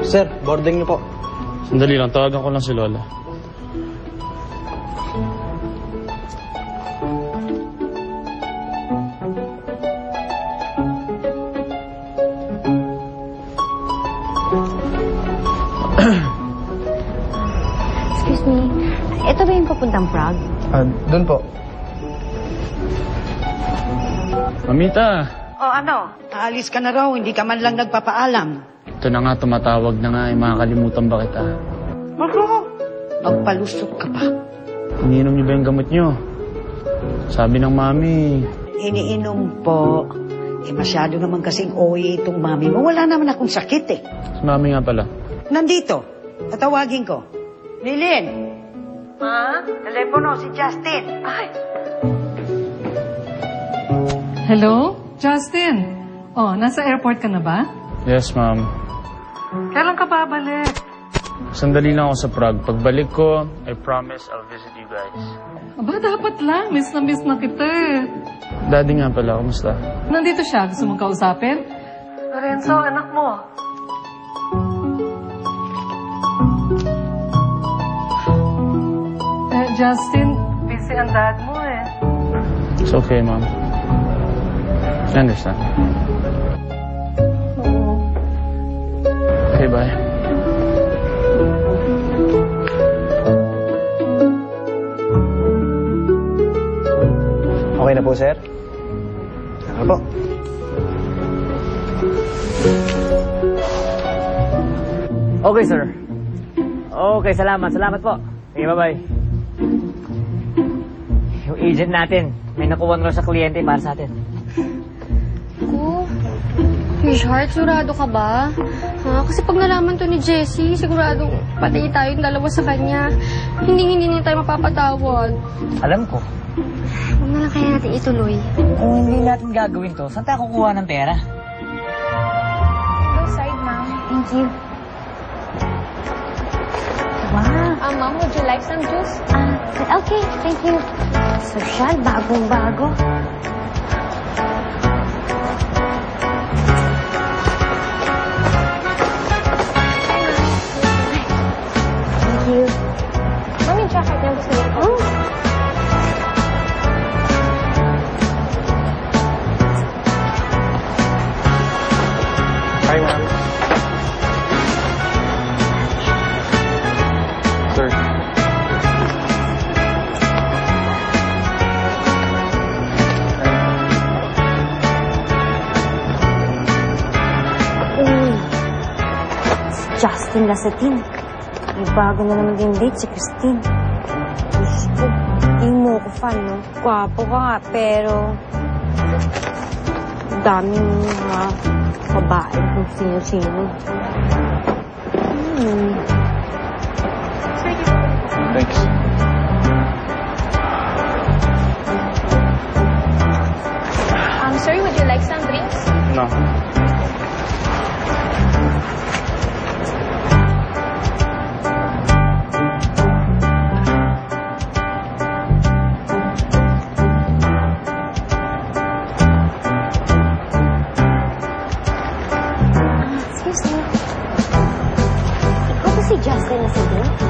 Sir, boarding niyo po. Sandali lang, tawagan ko lang si Lola. Excuse me, ito ba yung papuntang Prague? Doon po. Mamita! O ano, aalis ka na raw, hindi ka man lang nagpapaalam. Ito na nga, tumatawag na nga, makakalimutan ba kita? Ako, magpalusot ka pa. Iniinom niyo ba yung gamot niyo? Sabi ng mami. Iniinom po. Masyado naman kasing OA itong mami mo. Wala naman akong sakit eh. Si mami nga pala. Nandito, tatawagin ko. Lilin! Ma? Telepono, si Justin. Ay! Hello? Justin? Oh, nasa airport ka na ba? Yes, ma'am. Kailan ka babalik? Sandali lang ako sa Prague. Pagbalik ko, I promise I'll visit you guys. Aba, dapat lang. Miss na kita eh. Daddy nga pala, kumusta? Nandito siya. Gusto mong kausapin? Lorenzo, anak mo. Justin, busy ang dad mo eh. It's okay, ma'am. I understand. Okay, bye. Okay na po, sir? Ano po? Okay, sir. Okay, salamat. Salamat po. Sige, bye-bye. Yung agent natin, may nakuha na sa kliyente para sa atin. Ko, Richard, sigurado ka ba? Ha? Kasi pag nalaman to ni Jessie, sigurado patay tayong dalawa sa kanya. Hindi na tayo mapapatawad. Alam ko. Huwag na lang kaya natin ituloy. Kung hindi natin gagawin to, saan tayo kukuha ng pera? Go side, ma'am. Thank you. Wow. Ma'am, would you like some juice? Okay, thank you. Social, bagong-bago. Thank you. Ma'am, yung chocolate na gusto niyo po? Hi, ma'am. Sir. Justin Lasatin. May bago na naman din date si Christine. Diyos ko, di mo ko fan, no? Gwapo ka nga, pero daming mga babae kung sino-sino. Thanks. Sorry, would you like some drinks? No. Excuse me. Ikaw ba si Justin Lasatin?